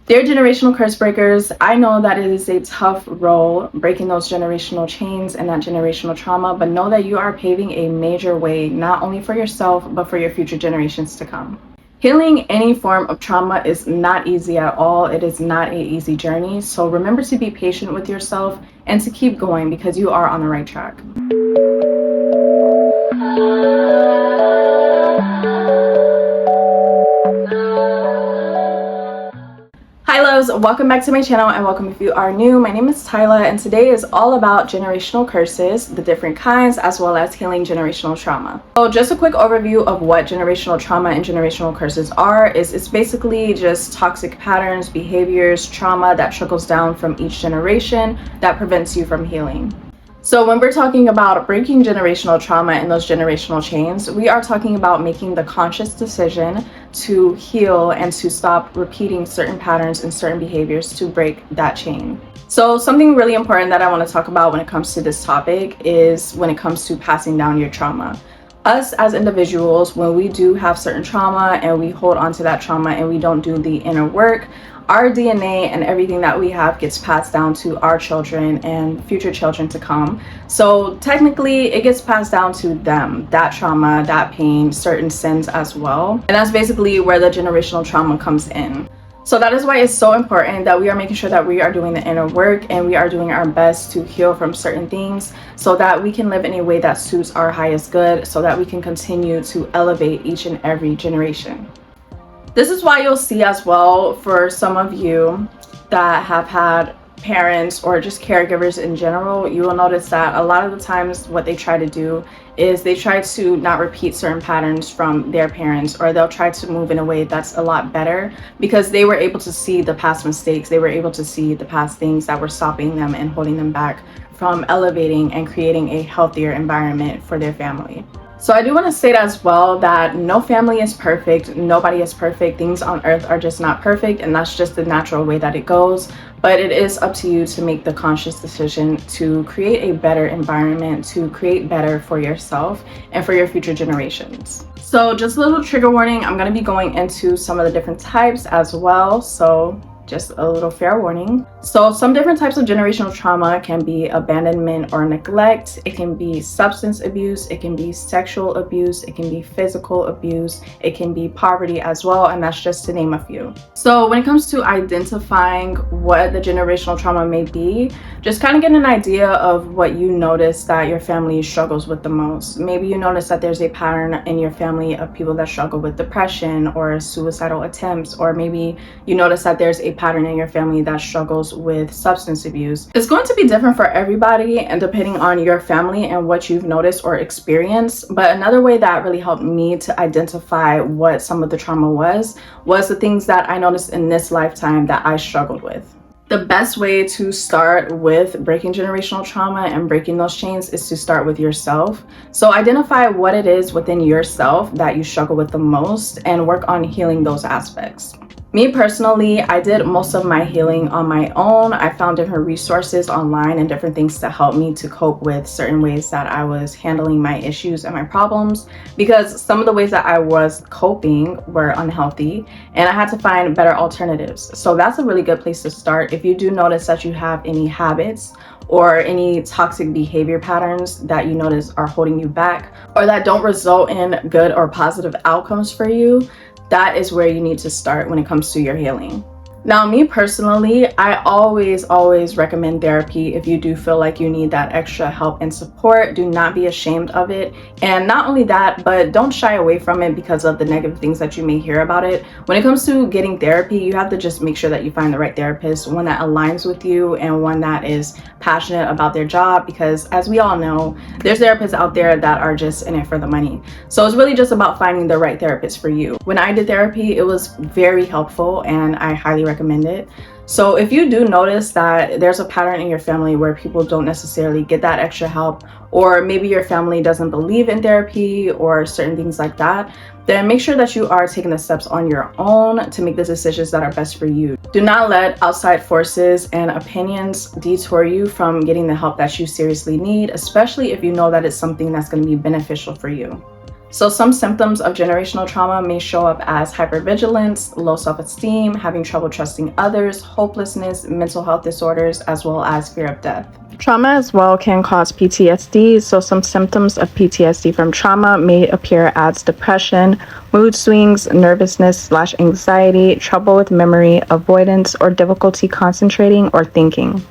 Dear generational curse breakers, I know that it is a tough role breaking those generational chains and that generational trauma, but know that you are paving a major way not only for yourself, but for your future generations to come. Healing any form of trauma is not easy at all. It is not an easy journey. So remember to be patient with yourself and to keep going because you are on the right track. Hi loves, welcome back to my channel and welcome if you are new. My name is Tyla and today is all about generational curses, the different kinds, as well as healing generational trauma. So just a quick overview of what generational trauma and generational curses are is it's basically just toxic patterns, behaviors, trauma that trickles down from each generation that prevents you from healing. So when we're talking about breaking generational trauma and those generational chains, we are talking about making the conscious decision to heal and to stop repeating certain patterns and certain behaviors to break that chain. So something really important that I want to talk about when it comes to this topic is when it comes to passing down your trauma. Us as individuals, when we do have certain trauma and we hold on to that trauma and we don't do the inner work, our DNA and everything that we have gets passed down to our children and future children to come. So technically it gets passed down to them, that trauma, that pain, certain sins as well. And that's basically where the generational trauma comes in. So that is why it's so important that we are making sure that we are doing the inner work and we are doing our best to heal from certain things so that we can live in a way that suits our highest good, so that we can continue to elevate each and every generation. This is why you'll see as well for some of you that have had parents or just caregivers in general, you will notice that a lot of the times what they try to do is they try to not repeat certain patterns from their parents, or they'll try to move in a way that's a lot better because they were able to see the past mistakes, they were able to see the past things that were stopping them and holding them back from elevating and creating a healthier environment for their family. So I do want to state as well that no family is perfect, nobody is perfect, things on earth are just not perfect, and that's just the natural way that it goes. But it is up to you to make the conscious decision to create a better environment, to create better for yourself and for your future generations. So just a little trigger warning, I'm going to be going into some of the different types as well, so just a little fair warning. So some different types of generational trauma can be abandonment or neglect. It can be substance abuse. It can be sexual abuse. It can be physical abuse. It can be poverty as well. And that's just to name a few. So when it comes to identifying what the generational trauma may be, just kind of get an idea of what you notice that your family struggles with the most. Maybe you notice that there's a pattern in your family of people that struggle with depression or suicidal attempts, or maybe you notice that there's a pattern in your family that struggles with substance abuse. It's going to be different for everybody and depending on your family and what you've noticed or experienced. But another way that really helped me to identify what some of the trauma was the things that I noticed in this lifetime that I struggled with. The best way to start with breaking generational trauma and breaking those chains is to start with yourself. So identify what it is within yourself that you struggle with the most and work on healing those aspects. Me personally, I did most of my healing on my own. I found different resources online and different things to help me to cope with certain ways that I was handling my issues and my problems, because some of the ways that I was coping were unhealthy and I had to find better alternatives. So that's a really good place to start. If you do notice that you have any habits or any toxic behavior patterns that you notice are holding you back or that don't result in good or positive outcomes for you, that is where you need to start when it comes to your healing. Now, me personally, I always recommend therapy if you do feel like you need that extra help and support. Do not be ashamed of it. And not only that, but don't shy away from it because of the negative things that you may hear about it. When it comes to getting therapy, you have to just make sure that you find the right therapist, one that aligns with you and one that is passionate about their job, because as we all know, there's therapists out there that are just in it for the money. So it's really just about finding the right therapist for you. When I did therapy, it was very helpful and I highly recommend it. So if you do notice that there's a pattern in your family where people don't necessarily get that extra help, or maybe your family doesn't believe in therapy or certain things like that, then make sure that you are taking the steps on your own to make the decisions that are best for you. Do not let outside forces and opinions detour you from getting the help that you seriously need, especially if you know that it's something that's going to be beneficial for you. So some symptoms of generational trauma may show up as hypervigilance, low self-esteem, having trouble trusting others, hopelessness, mental health disorders, as well as fear of death. Trauma as well can cause PTSD, so some symptoms of PTSD from trauma may appear as depression, mood swings, nervousness/anxiety, trouble with memory, avoidance, or difficulty concentrating or thinking.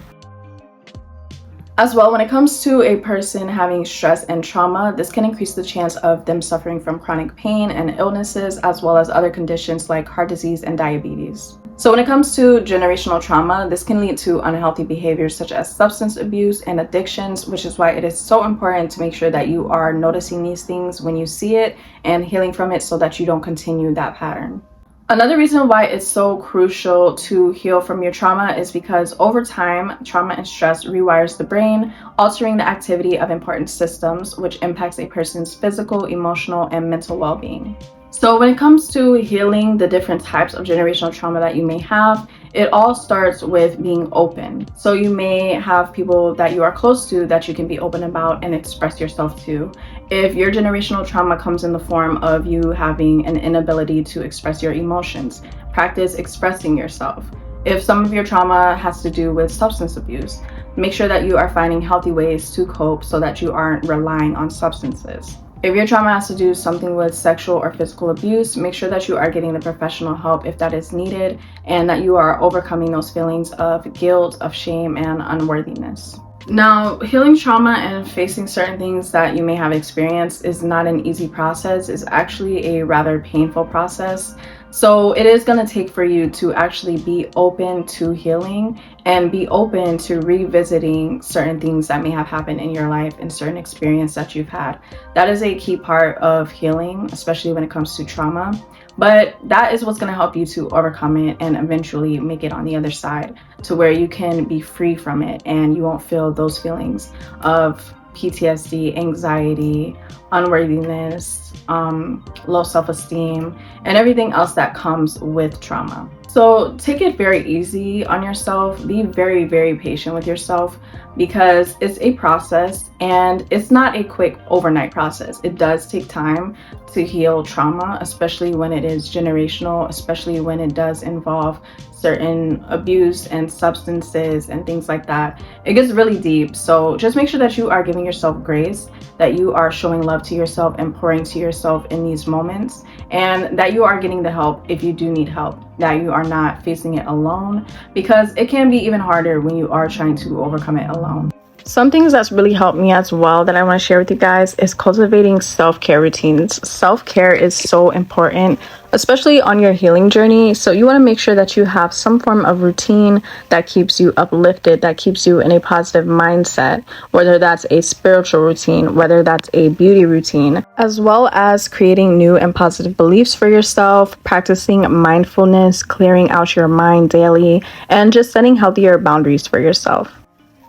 As well, when it comes to a person having stress and trauma, this can increase the chance of them suffering from chronic pain and illnesses, as well as other conditions like heart disease and diabetes. So when it comes to generational trauma, this can lead to unhealthy behaviors such as substance abuse and addictions, which is why it is so important to make sure that you are noticing these things when you see it and healing from it so that you don't continue that pattern. Another reason why it's so crucial to heal from your trauma is because over time, trauma and stress rewires the brain, altering the activity of important systems, which impacts a person's physical, emotional, and mental well-being. So when it comes to healing the different types of generational trauma that you may have, it all starts with being open. So you may have people that you are close to that you can be open about and express yourself to. If your generational trauma comes in the form of you having an inability to express your emotions, practice expressing yourself. If some of your trauma has to do with substance abuse, make sure that you are finding healthy ways to cope so that you aren't relying on substances. If your trauma has to do something with sexual or physical abuse, make sure that you are getting the professional help if that is needed and that you are overcoming those feelings of guilt, of shame, and unworthiness. Now, healing trauma and facing certain things that you may have experienced is not an easy process. It's actually a rather painful process. So it is going to take for you to actually be open to healing and be open to revisiting certain things that may have happened in your life and certain experience that you've had. That is a key part of healing, especially when it comes to trauma. But that is what's going to help you to overcome it and eventually make it on the other side to where you can be free from it and you won't feel those feelings of PTSD, anxiety, unworthiness, low self-esteem, and everything else that comes with trauma. So take it very easy on yourself. Be very, very patient with yourself because it's a process and it's not a quick overnight process. It does take time to heal trauma, especially when it is generational, especially when it does involve certain abuse and substances and things like that. It gets really deep. So just make sure that you are giving yourself grace, that you are showing love to yourself and pouring to yourself in these moments, and that you are getting the help if you do need help, that you are not facing it alone, because it can be even harder when you are trying to overcome it alone. Some things that's really helped me as well that I want to share with you guys is cultivating self-care routines. Self-care is so important, especially on your healing journey. So you want to make sure that you have some form of routine that keeps you uplifted, that keeps you in a positive mindset, whether that's a spiritual routine, whether that's a beauty routine, as well as creating new and positive beliefs for yourself, practicing mindfulness, clearing out your mind daily, and just setting healthier boundaries for yourself.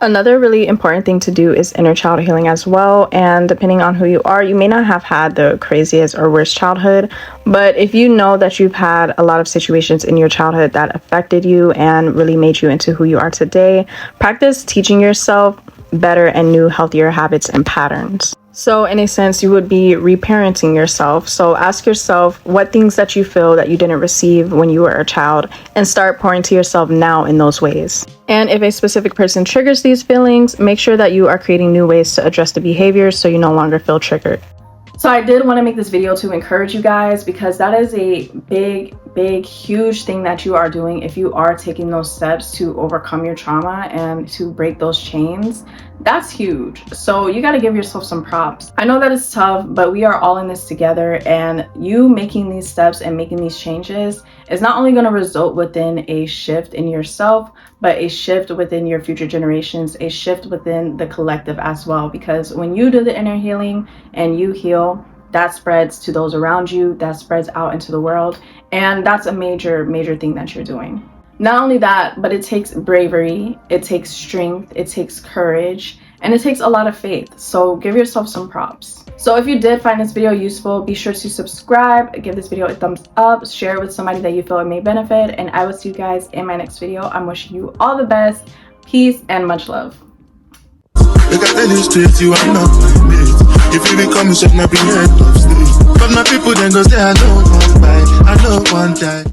Another really important thing to do is inner child healing as well, and depending on who you are, you may not have had the craziest or worst childhood, but if you know that you've had a lot of situations in your childhood that affected you and really made you into who you are today, practice teaching yourself better and new healthier habits and patterns. So in a sense, you would be reparenting yourself. So ask yourself what things that you feel that you didn't receive when you were a child and start pouring to yourself now in those ways. And if a specific person triggers these feelings, make sure that you are creating new ways to address the behavior so you no longer feel triggered. So I did want to make this video to encourage you guys because that is a big, huge thing that you are doing if you are taking those steps to overcome your trauma and to break those chains. That's huge. So you got to give yourself some props. I know that it's tough, but we are all in this together, and you making these steps and making these changes is not only going to result within a shift in yourself, but a shift within your future generations, a shift within the collective as well. Because when you do the inner healing and you heal, that spreads to those around you, that spreads out into the world. And that's a major thing that you're doing. Not only that, but it takes bravery, it takes strength, it takes courage, and it takes a lot of faith. So give yourself some props. So if you did find this video useful, be sure to subscribe, give this video a thumbs up, share it with somebody that you feel it may benefit, and I will see you guys in my next video. I'm wishing you all the best, peace, and much love. Look at the streets, you are not my mate. If you become a chef, now be head of state. But my people then go say I know one buy, I know one die.